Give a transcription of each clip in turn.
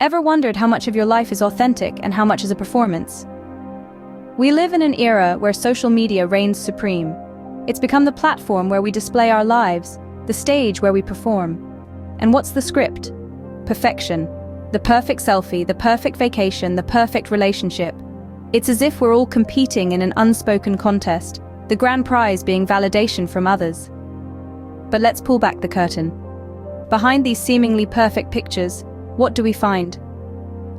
Ever wondered how much of your life is authentic and how much is a performance? We live in an era where social media reigns supreme. It's become the platform where we display our lives, the stage where we perform. And what's the script? Perfection. The perfect selfie, the perfect vacation, the perfect relationship. It's as if we're all competing in an unspoken contest, the grand prize being validation from others. But let's pull back the curtain. Behind these seemingly perfect pictures, what do we find?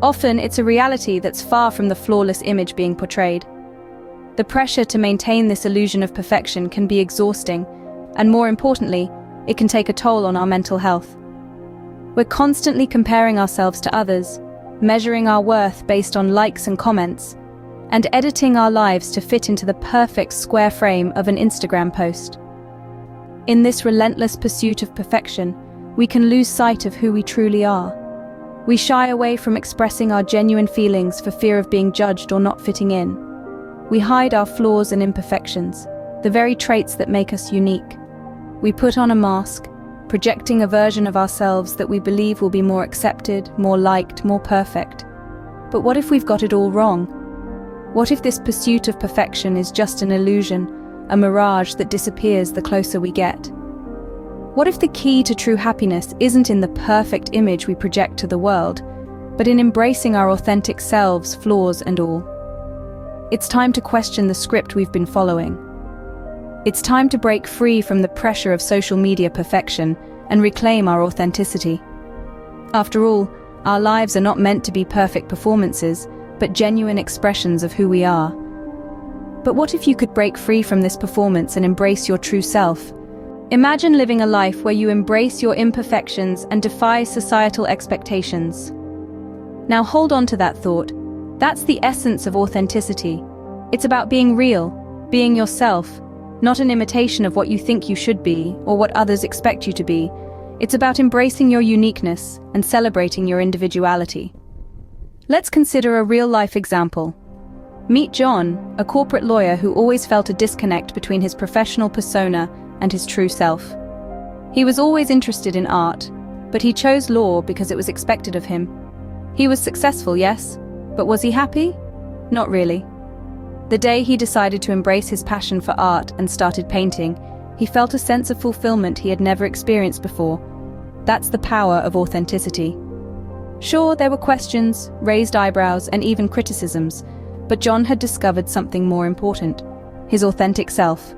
Often it's a reality that's far from the flawless image being portrayed. The pressure to maintain this illusion of perfection can be exhausting, and more importantly, it can take a toll on our mental health. We're constantly comparing ourselves to others, measuring our worth based on likes and comments, and editing our lives to fit into the perfect square frame of an Instagram post. In this relentless pursuit of perfection, we can lose sight of who we truly are. We shy away from expressing our genuine feelings for fear of being judged or not fitting in. We hide our flaws and imperfections, the very traits that make us unique. We put on a mask, projecting a version of ourselves that we believe will be more accepted, more liked, more perfect. But what if we've got it all wrong? What if this pursuit of perfection is just an illusion, a mirage that disappears the closer we get? What if the key to true happiness isn't in the perfect image we project to the world, but in embracing our authentic selves, flaws and all? It's time to question the script we've been following. It's time to break free from the pressure of social media perfection and reclaim our authenticity. After all, our lives are not meant to be perfect performances, but genuine expressions of who we are. But what if you could break free from this performance and embrace your true self? Imagine living a life where you embrace your imperfections and defy societal expectations. Now hold on to that thought. That's the essence of authenticity. It's about being real, being yourself, not an imitation of what you think you should be or what others expect you to be. It's about embracing your uniqueness and celebrating your individuality. Let's consider a real-life example. Meet John, a corporate lawyer who always felt a disconnect between his professional persona and his true self. He was always interested in art, but he chose law because it was expected of him. He was successful, yes, but was he happy? Not really. The day he decided to embrace his passion for art and started painting, he felt a sense of fulfillment he had never experienced before. That's the power of authenticity. Sure, there were questions, raised eyebrows, and even criticisms, but John had discovered something more important: his authentic self.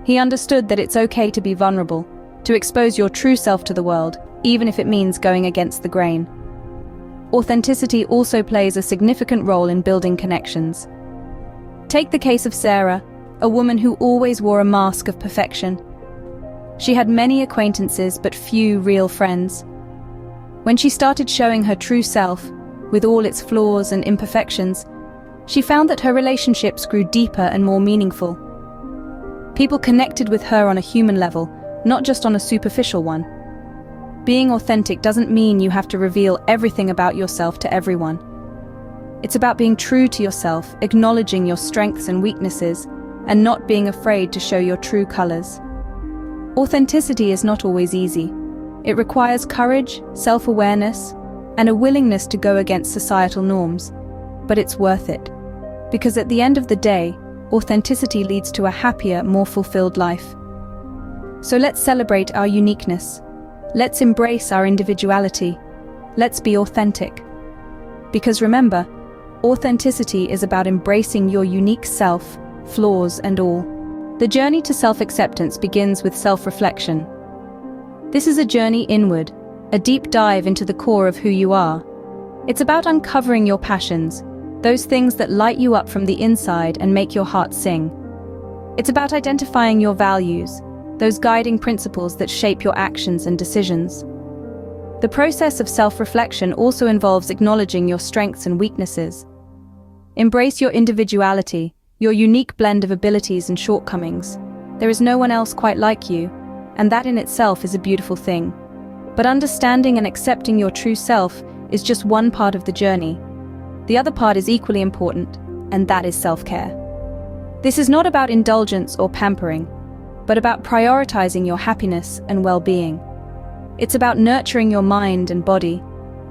He understood that it's okay to be vulnerable, to expose your true self to the world, even if it means going against the grain. Authenticity also plays a significant role in building connections. Take the case of Sarah, a woman who always wore a mask of perfection. She had many acquaintances but few real friends. When she started showing her true self, with all its flaws and imperfections, she found that her relationships grew deeper and more meaningful. People connected with her on a human level, not just on a superficial one. Being authentic doesn't mean you have to reveal everything about yourself to everyone. It's about being true to yourself, acknowledging your strengths and weaknesses, and not being afraid to show your true colors. Authenticity is not always easy. It requires courage, self-awareness, and a willingness to go against societal norms. But it's worth it. Because at the end of the day, authenticity leads to a happier, more fulfilled life. So let's celebrate our uniqueness. Let's embrace our individuality. Let's be authentic. Because remember, authenticity is about embracing your unique self, flaws and all. The journey to self-acceptance begins with self-reflection. This is a journey inward, a deep dive into the core of who you are. It's about uncovering your passions, those things that light you up from the inside and make your heart sing. It's about identifying your values, those guiding principles that shape your actions and decisions. The process of self-reflection also involves acknowledging your strengths and weaknesses. Embrace your individuality, your unique blend of abilities and shortcomings. There is no one else quite like you, and that in itself is a beautiful thing. But understanding and accepting your true self is just one part of the journey. The other part is equally important, and that is self-care. This is not about indulgence or pampering, but about prioritizing your happiness and well-being. It's about nurturing your mind and body,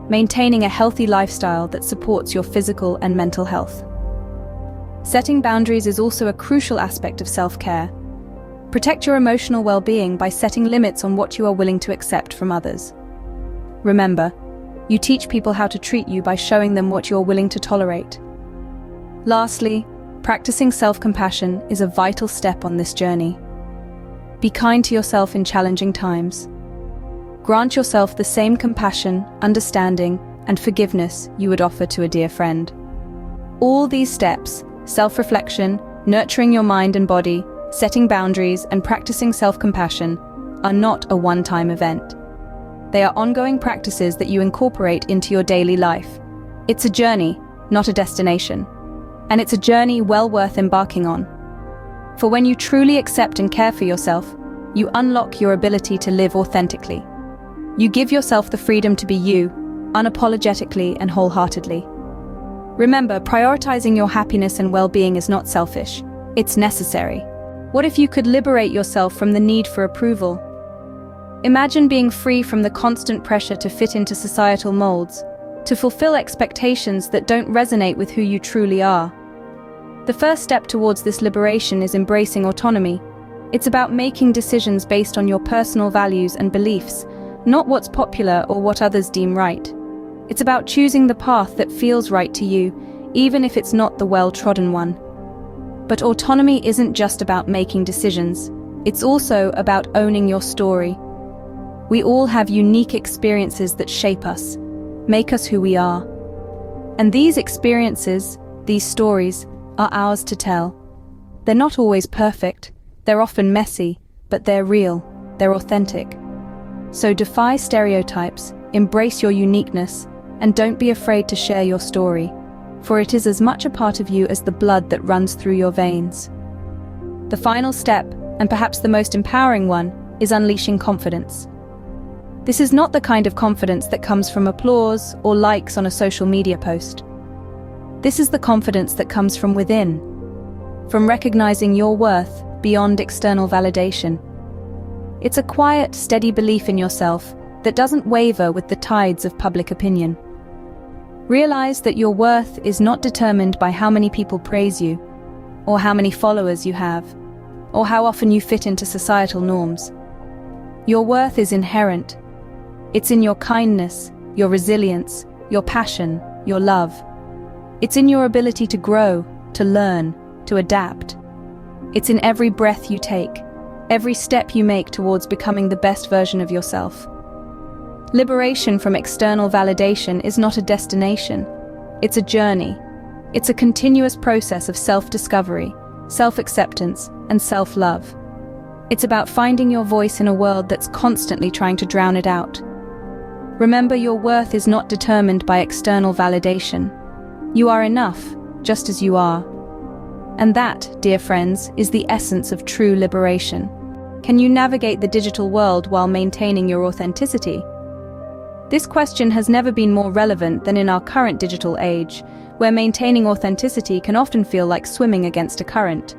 maintaining a healthy lifestyle that supports your physical and mental health. Setting boundaries is also a crucial aspect of self-care. Protect your emotional well-being by setting limits on what you are willing to accept from others. Remember, you teach people how to treat you by showing them what you're willing to tolerate. Lastly, practicing self-compassion is a vital step on this journey. Be kind to yourself in challenging times. Grant yourself the same compassion, understanding, and forgiveness you would offer to a dear friend. All these steps, self-reflection, nurturing your mind and body, setting boundaries, and practicing self-compassion, are not a one-time event. They are ongoing practices that you incorporate into your daily life. It's a journey, not a destination. And it's a journey well worth embarking on. For when you truly accept and care for yourself, you unlock your ability to live authentically. You give yourself the freedom to be you, unapologetically and wholeheartedly. Remember, prioritizing your happiness and well-being is not selfish. It's necessary. What if you could liberate yourself from the need for approval? Imagine being free from the constant pressure to fit into societal molds, to fulfill expectations that don't resonate with who you truly are. The first step towards this liberation is embracing autonomy. It's about making decisions based on your personal values and beliefs, not what's popular or what others deem right. It's about choosing the path that feels right to you, even if it's not the well-trodden one. But autonomy isn't just about making decisions. It's also about owning your story. We all have unique experiences that shape us, make us who we are. And these experiences, these stories, are ours to tell. They're not always perfect, they're often messy, but they're real, they're authentic. So defy stereotypes, embrace your uniqueness, and don't be afraid to share your story, for it is as much a part of you as the blood that runs through your veins. The final step, and perhaps the most empowering one, is unleashing confidence. This is not the kind of confidence that comes from applause or likes on a social media post. This is the confidence that comes from within, from recognizing your worth beyond external validation. It's a quiet, steady belief in yourself that doesn't waver with the tides of public opinion. Realize that your worth is not determined by how many people praise you, or how many followers you have, or how often you fit into societal norms. Your worth is inherent. It's in your kindness, your resilience, your passion, your love. It's in your ability to grow, to learn, to adapt. It's in every breath you take, every step you make towards becoming the best version of yourself. Liberation from external validation is not a destination. It's a journey. It's a continuous process of self-discovery, self-acceptance, and self-love. It's about finding your voice in a world that's constantly trying to drown it out. Remember, your worth is not determined by external validation. You are enough, just as you are. And that, dear friends, is the essence of true liberation. Can you navigate the digital world while maintaining your authenticity? This question has never been more relevant than in our current digital age, where maintaining authenticity can often feel like swimming against a current.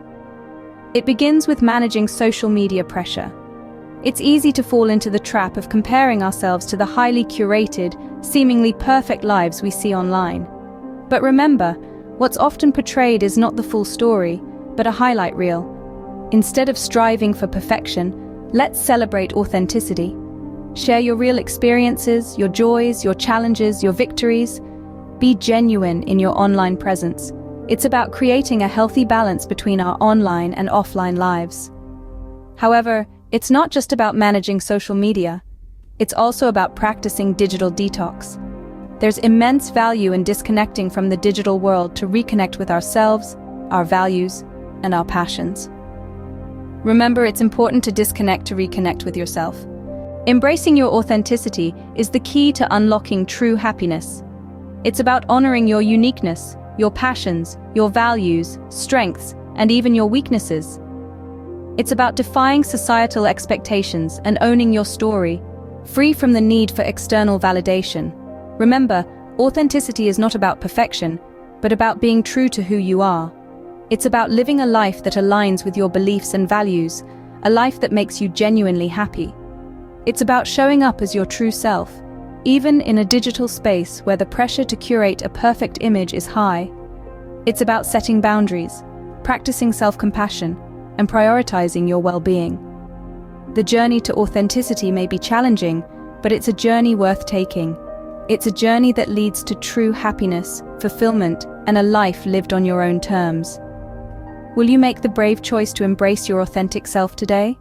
It begins with managing social media pressure. It's easy to fall into the trap of comparing ourselves to the highly curated, seemingly perfect lives we see online. But remember, what's often portrayed is not the full story, but a highlight reel. Instead of striving for perfection, let's celebrate authenticity. Share your real experiences, your joys, your challenges, your victories. Be genuine in your online presence. It's about creating a healthy balance between our online and offline lives. However, it's not just about managing social media. It's also about practicing digital detox. There's immense value in disconnecting from the digital world to reconnect with ourselves, our values, and our passions. Remember, it's important to disconnect to reconnect with yourself. Embracing your authenticity is the key to unlocking true happiness. It's about honoring your uniqueness, your passions, your values, strengths, and even your weaknesses. It's about defying societal expectations and owning your story, free from the need for external validation. Remember, authenticity is not about perfection, but about being true to who you are. It's about living a life that aligns with your beliefs and values, a life that makes you genuinely happy. It's about showing up as your true self, even in a digital space where the pressure to curate a perfect image is high. It's about setting boundaries, practicing self-compassion, and prioritizing your well-being. The journey to authenticity may be challenging, but it's a journey worth taking. It's a journey that leads to true happiness, fulfillment, and a life lived on your own terms. Will you make the brave choice to embrace your authentic self today?